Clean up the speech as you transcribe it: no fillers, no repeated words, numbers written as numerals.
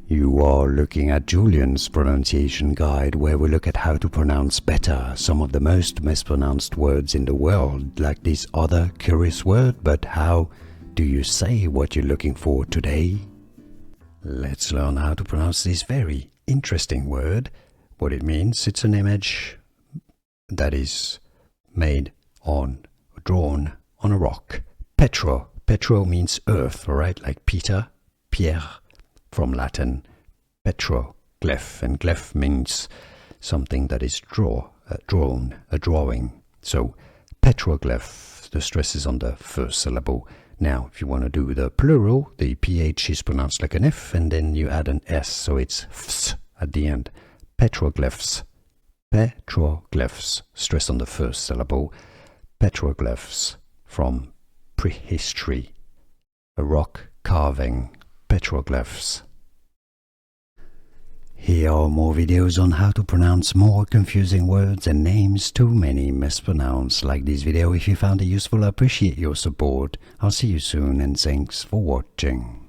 You are looking at Julian's pronunciation guide, where we look at how to pronounce better some of the most mispronounced words in the world, like this other curious word. But how do you say what you're looking for today? Let's learn how to pronounce this very interesting word. What it means: it's an image that is drawn on a rock. Petro means earth, alright, like Peter, Pierre, from Latin, petroglyph, and glyph means something that is drawn, a drawing. So petroglyph, the stress is on the first syllable. Now, if you want to do the plural, the PH is pronounced like an F, and then you add an S, so it's fs at the end. Petroglyphs, stress on the first syllable. Petroglyphs, from prehistory, a rock carving. Petroglyphs. Here are more videos on how to pronounce more confusing words and names too many mispronounced. Like this video if you found it useful. I appreciate your support. I'll see you soon, and thanks for watching.